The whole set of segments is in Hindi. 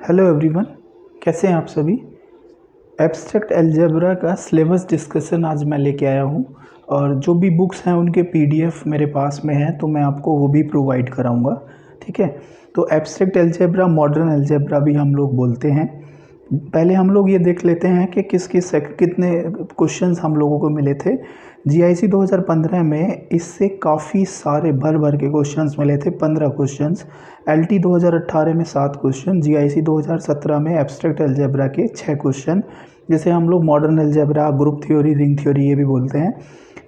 हेलो एवरीवन, कैसे हैं आप सभी। एब्स्ट्रैक्ट अलजेब्रा का सिलेबस डिस्कशन आज मैं लेके आया हूं और जो भी बुक्स हैं उनके पीडीएफ मेरे पास में है तो मैं आपको वो भी प्रोवाइड कराऊंगा। ठीक है, तो एब्स्ट्रैक्ट अलजेब्रा मॉडर्न अलजेब्रा भी हम लोग बोलते हैं। पहले हम लोग ये देख लेते हैं कि कितने क्वेश्चंस हम लोगों को मिले थे। जीआईसी 2015 में इससे काफ़ी सारे भर भर के क्वेश्चंस मिले थे, 15 क्वेश्चंस। एलटी 2018 में 7 क्वेश्चन, जीआईसी 2017 में एब्स्ट्रैक्ट अलजेब्रा के 6 क्वेश्चन, जिसे हम लोग modern algebra, group theory, ring theory ये भी बोलते हैं।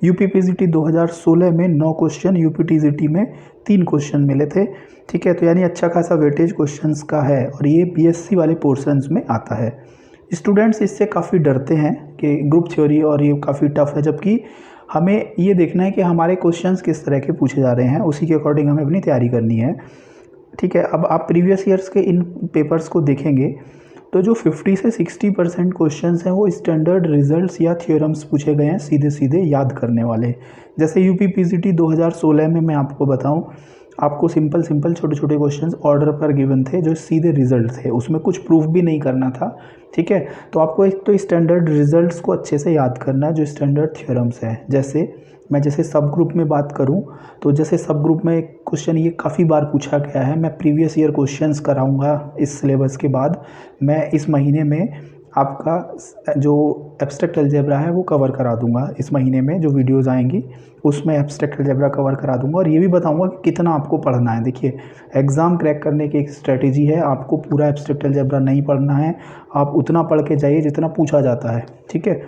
यूपीपीजीटी 2016 में 9 क्वेश्चन, यूपीटीजीटी में 3 क्वेश्चन मिले थे। ठीक है, तो यानी अच्छा खासा वेटेज क्वेश्चंस का है और ये बीएससी वाले पोर्शंस में आता है। स्टूडेंट्स इससे काफ़ी डरते हैं कि ग्रुप थ्योरी और ये काफ़ी टफ है, जबकि हमें ये देखना है कि हमारे क्वेश्चंस किस तरह के पूछे जा रहे हैं, उसी के अकॉर्डिंग हमें अपनी तैयारी करनी है। ठीक है, अब आप प्रीवियस ईयर्स के इन पेपर्स को देखेंगे तो जो 50 से 60% क्वेश्चंस हैं वो स्टैंडर्ड रिजल्ट्स या थ्योरम्स पूछे गए हैं, सीधे सीधे याद करने वाले। जैसे यूपीपीजीटी 2016 में मैं आपको बताऊं, आपको सिंपल छोटे छोटे क्वेश्चंस ऑर्डर पर गिवन थे जो सीधे रिजल्ट थे, उसमें कुछ प्रूफ भी नहीं करना था। ठीक है, तो आपको एक तो स्टैंडर्ड रिजल्ट्स को अच्छे से याद करना है जो स्टैंडर्ड थ्योरम्स है। जैसे सब ग्रुप में बात करूं तो जैसे सब ग्रुप में क्वेश्चन ये काफ़ी बार पूछा गया है, मैं प्रीवियस ईयर क्वेश्चंस कराऊंगा इस सिलेबस के बाद। मैं इस महीने में आपका जो एब्स्ट्रैक्ट अलजेब्रा है वो कवर करा दूंगा। इस महीने में जो वीडियोज़ आएंगी उसमें एब्स्ट्रैक्ट अलजेब्रा कवर करा दूंगा और ये भी बताऊंगा कि कितना आपको पढ़ना है। देखिए, एग्ज़ाम क्रैक करने की एक स्ट्रेटेजी है, आपको पूरा एब्स्ट्रैक्ट अलजेब्रा नहीं पढ़ना है, आप उतना पढ़ के जाइए जितना पूछा जाता है। ठीक है,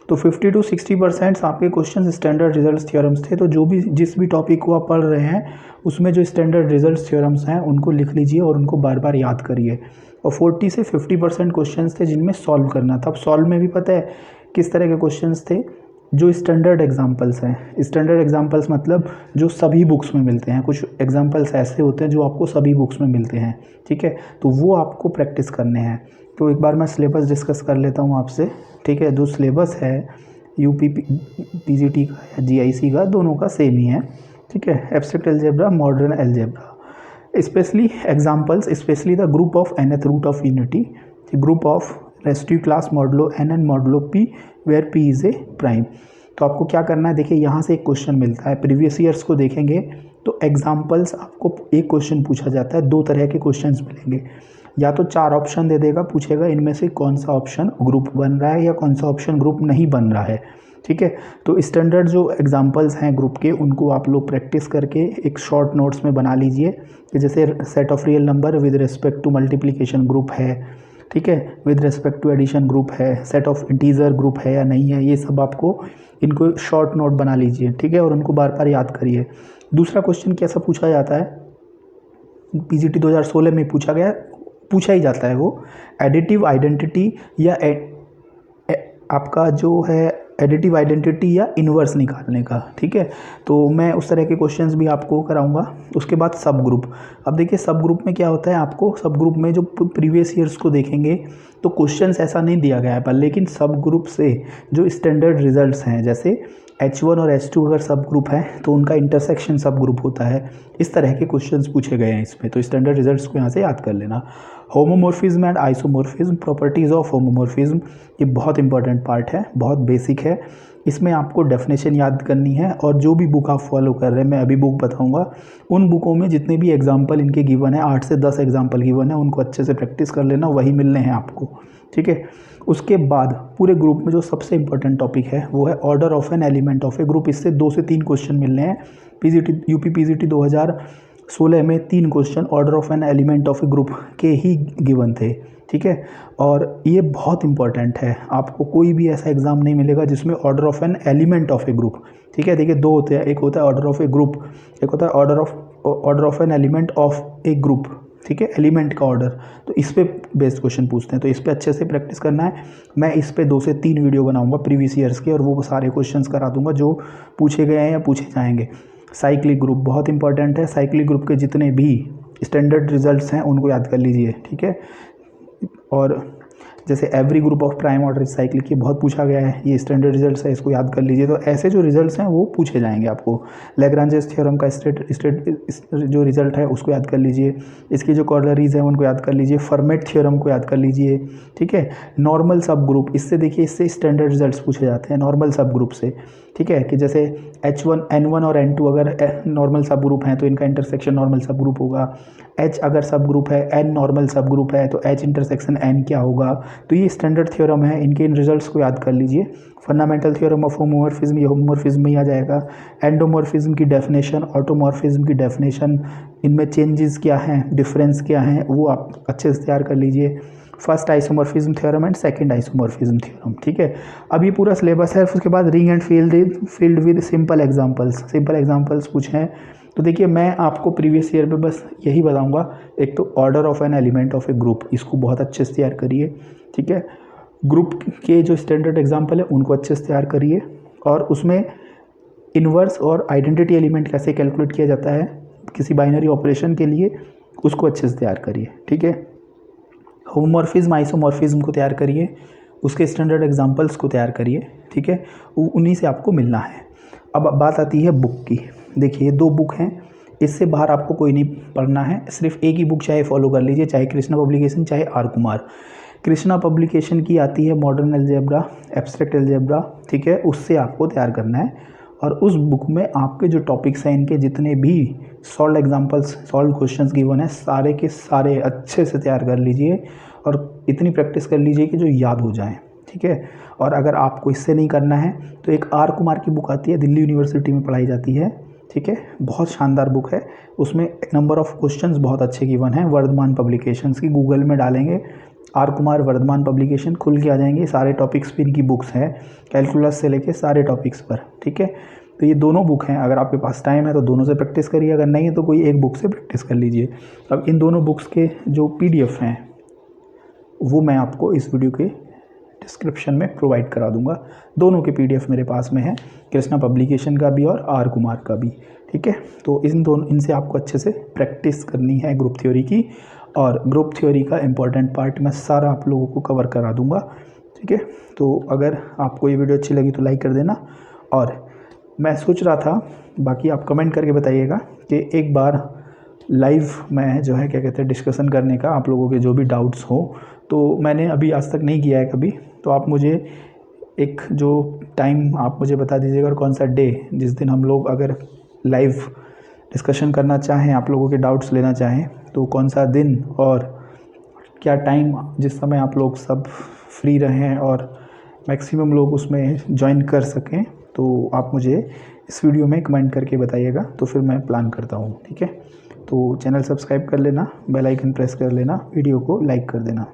तो 50 to 60% आपके क्वेश्चन स्टैंडर्ड रिजल्ट्स थ्योरम्स थे। तो जिस भी टॉपिक को आप पढ़ रहे हैं उसमें जो स्टैंडर्ड रिजल्ट्स थ्योरम्स हैं उनको लिख लीजिए और उनको बार बार याद करिए। और 40 से 50% क्वेश्चंस थे जिनमें सॉल्व करना था। अब सॉल्व में भी पता है किस तरह के क्वेश्चंस थे, जो स्टैंडर्ड एग्जाम्पल्स हैं। स्टैंडर्ड एग्जाम्पल्स मतलब जो सभी बुक्स में मिलते हैं। कुछ एग्जाम्पल्स ऐसे होते हैं जो आपको सभी बुक्स में मिलते हैं। ठीक है, तो वो आपको प्रैक्टिस करने हैं। तो एक बार मैं सिलेबस डिस्कस कर लेता हूँ आपसे। ठीक है, जो सिलेबस है यूपीपीजीटी का या जीआईसी का, दोनों का सेम ही है। ठीक है, abstract algebra, modern algebra, specially examples, specially the group of nth root of unity, group of residue class modulo n and modulo p where p is a prime. तो आपको क्या करना है, देखिए यहाँ से एक क्वेश्चन मिलता है। प्रीवियस ईयर्स को देखेंगे तो एग्जाम्पल्स आपको एक क्वेश्चन पूछा जाता है, 2 तरह के क्वेश्चंस मिलेंगे। या तो 4 ऑप्शन दे देगा, पूछेगा इनमें से कौन सा ऑप्शन ग्रुप बन रहा है या कौन सा ऑप्शन ग्रुप नहीं बन रहा है। ठीक है, तो स्टैंडर्ड जो एग्जाम्पल्स हैं ग्रुप के उनको आप लोग प्रैक्टिस करके एक शॉर्ट नोट्स में बना लीजिए कि जैसे set of real number with respect to multiplication group है। ठीक है, with respect to addition group है, सेट ऑफ इंटीजर ग्रुप है या नहीं है, ये सब आपको इनको शॉर्ट नोट बना लीजिए। ठीक है, और उनको बार बार याद करिए। दूसरा क्वेश्चन कैसा पूछा जाता है, पीजीटी 2016 में पूछा ही जाता है वो, एडिटिव आइडेंटिटी या आपका जो है एडिटिव आइडेंटिटी या इन्वर्स निकालने का। ठीक है, तो मैं उस तरह के क्वेश्चंस भी आपको कराऊंगा। उसके बाद सब ग्रुप। अब देखिए सब ग्रुप में क्या होता है, आपको सब ग्रुप में जो प्रीवियस ईयर्स को देखेंगे तो क्वेश्चंस ऐसा नहीं दिया गया है पर, लेकिन सब ग्रुप से जो स्टैंडर्ड रिजल्ट्स हैं, जैसे H1 और H2 अगर सब ग्रुप है तो उनका इंटरसेक्शन सब ग्रुप होता है। इस तरह के क्वेश्चंस पूछे गए हैं इसमें, तो स्टैंडर्ड रिजल्ट्स को यहाँ से याद कर लेना। Homomorphism and isomorphism, properties of homomorphism, ये बहुत इंपॉर्टेंट पार्ट है, बहुत बेसिक है। इसमें आपको डेफिनेशन याद करनी है और जो भी बुक आप फॉलो कर रहे हैं, मैं अभी बुक बताऊंगा, उन बुकों में जितने भी एग्जाम्पल इनके गिवन है, 8 से 10 एग्जाम्पल गिवन है, उनको अच्छे से प्रैक्टिस कर लेना, वही मिलने हैं आपको। ठीक है, उसके बाद पूरे ग्रुप में जो सबसे इंपॉर्टेंट टॉपिक है वो है order of an element of A group. इससे 2 से 3 क्वेश्चन मिलने हैं। यूपीपीजीटी 2016 में 3 question order of an element of A group के ही गिवन थे। ठीक है, और ये बहुत इंपॉर्टेंट है, आपको कोई भी ऐसा एग्जाम नहीं मिलेगा जिसमें order of an element of A group. ठीक है, देखिए 2 होते हैं, एक होता है ऑर्डर ऑफ ए ग्रुप, एक होता है order of an element of A group. ठीक है, एलिमेंट का ऑर्डर, तो इस पे बेस्ड क्वेश्चन पूछते हैं, तो इस पे अच्छे से प्रैक्टिस करना है। मैं इस पे 2 से 3 वीडियो बनाऊंगा प्रीवियस ईयर्स के और वो सारे क्वेश्चंस करा दूंगा जो पूछे गए हैं या पूछे जाएंगे। साइक्लिक ग्रुप बहुत इंपॉर्टेंट है, साइक्लिक ग्रुप के जितने भी स्टैंडर्ड रिजल्ट्स हैं उनको याद कर लीजिए। ठीक है, और जैसे every group of prime order cyclic, ये बहुत पूछा गया है, ये स्टैंडर्ड रिजल्ट्स है, इसको याद कर लीजिए। तो ऐसे जो रिजल्ट्स हैं वो पूछे जाएंगे आपको। लैग्रांजेस थ्योरम का जो रिजल्ट है उसको याद कर लीजिए, इसकी जो कॉर्लरीज हैं उनको याद कर लीजिए, फर्मेट थ्योरम को याद कर लीजिए, ठीक है। नॉर्मल सब ग्रुप, इससे देखिए इससे स्टैंडर्ड रिजल्ट्स पूछे जाते हैं नॉर्मल सब ग्रुप से, ठीक है, कि जैसे H1 N1 और N2 अगर नॉर्मल सब ग्रुप हैं तो इनका इंटरसेक्शन नॉर्मल सब ग्रुप होगा। H अगर सब ग्रुप है, N नॉर्मल सब ग्रुप है तो H इंटरसेक्शन N क्या होगा। तो ये स्टैंडर्ड थ्योरम है, इनके इन रिजल्ट्स को याद कर लीजिए। फंडामेंटल थ्योरम ऑफ होमोमॉर्फिज्म, ये होमोमॉर्फिज्म में ही आ जाएगा। एंडोमॉर्फिज्म की डेफिनेशन, ऑटोमॉर्फिज्म की डेफिनेशन, इनमें चेंजेस क्या हैं, डिफरेंस क्या हैं, वो आप अच्छे से तैयार कर लीजिए। First isomorphism theorem and second isomorphism theorem, ठीक है। अब ये पूरा सिलेबस है। उसके बाद ring and field with simple examples पूछे हैं। तो देखिए मैं आपको प्रीवियस ईयर पे बस यही बताऊंगा, एक तो order of an element of A group, इसको बहुत अच्छे से तैयार करिए, ठीक है। ग्रुप के जो स्टैंडर्ड एग्जाम्पल है उनको अच्छे से तैयार करिए, और उसमें इन्वर्स और आइडेंटिटी एलिमेंट कैसे कैलकुलेट किया जाता है किसी बाइनरी ऑपरेशन के लिए, उसको अच्छे से तैयार करिए, ठीक है। होमोमॉर्फिज्म आइसोमॉर्फिज्म को तैयार करिए, उसके स्टैंडर्ड एग्जांपल्स को तैयार करिए, ठीक है, उन्हीं से आपको मिलना है। अब बात आती है बुक की। देखिए 2 बुक हैं, इससे बाहर आपको कोई नहीं पढ़ना है, सिर्फ एक ही बुक चाहे फॉलो कर लीजिए, चाहे कृष्णा पब्लिकेशन चाहे आर कुमार। कृष्णा पब्लिकेशन की आती है मॉडर्न अलजेब्रा, एब्स्ट्रैक्ट अलजेब्रा, ठीक है, उससे आपको तैयार करना है। और उस बुक में आपके जो टॉपिक्स हैं, इनके जितने भी solve examples, solve questions given है, सारे के सारे अच्छे से तैयार कर लीजिए और इतनी प्रैक्टिस कर लीजिए कि जो याद हो जाए, ठीक है। और अगर आपको इससे नहीं करना है तो एक आर कुमार की बुक आती है, दिल्ली यूनिवर्सिटी में पढ़ाई जाती है, ठीक है, बहुत शानदार बुक है। उसमें नंबर ऑफ क्वेश्चंस बहुत अच्छे गिवन हैं। वर्धमान पब्लिकेशंस की, गूगल में डालेंगे आर कुमार वर्धमान पब्लिकेशन, खुल के आ जाएंगे, सारे टॉपिक्स पर इनकी बुक्स हैं, कैलकुलस से लेके सारे टॉपिक्स पर, ठीक है। तो ये दोनों बुक हैं, अगर आपके पास टाइम है तो दोनों से प्रैक्टिस करिए, अगर नहीं है तो कोई एक बुक से प्रैक्टिस कर लीजिए। अब इन दोनों बुक्स के जो PDF हैं वो मैं आपको इस वीडियो के डिस्क्रिप्शन में प्रोवाइड करा दूंगा। दोनों के PDF मेरे पास में है, कृष्णा पब्लिकेशन का भी और आर कुमार का भी, ठीक है। तो इनसे आपको अच्छे से प्रैक्टिस करनी है ग्रुप थ्योरी की, और ग्रुप थ्योरी का इम्पॉर्टेंट पार्ट मैं सारा आप लोगों को कवर करा दूंगा, ठीक है। तो अगर आपको ये वीडियो अच्छी लगी तो लाइक कर देना। और मैं सोच रहा था, बाकी आप कमेंट करके बताइएगा कि एक बार लाइव में जो है क्या कहते हैं डिस्कशन करने का, आप लोगों के जो भी डाउट्स हो, तो मैंने अभी आज तक नहीं किया है कभी। तो आप मुझे एक जो टाइम आप मुझे बता दीजिएगा, और कौन सा डे जिस दिन हम लोग अगर लाइव डिस्कशन करना चाहें, आप लोगों के डाउट्स लेना चाहें, तो कौन सा दिन और क्या टाइम जिस समय आप लोग सब फ्री रहें और मैक्सिमम लोग उसमें ज्वाइन कर सकें, तो आप मुझे इस वीडियो में कमेंट करके बताइएगा, तो फिर मैं प्लान करता हूँ, ठीक है। तो चैनल सब्सक्राइब कर लेना, बेल आइकन प्रेस कर लेना, वीडियो को लाइक कर देना।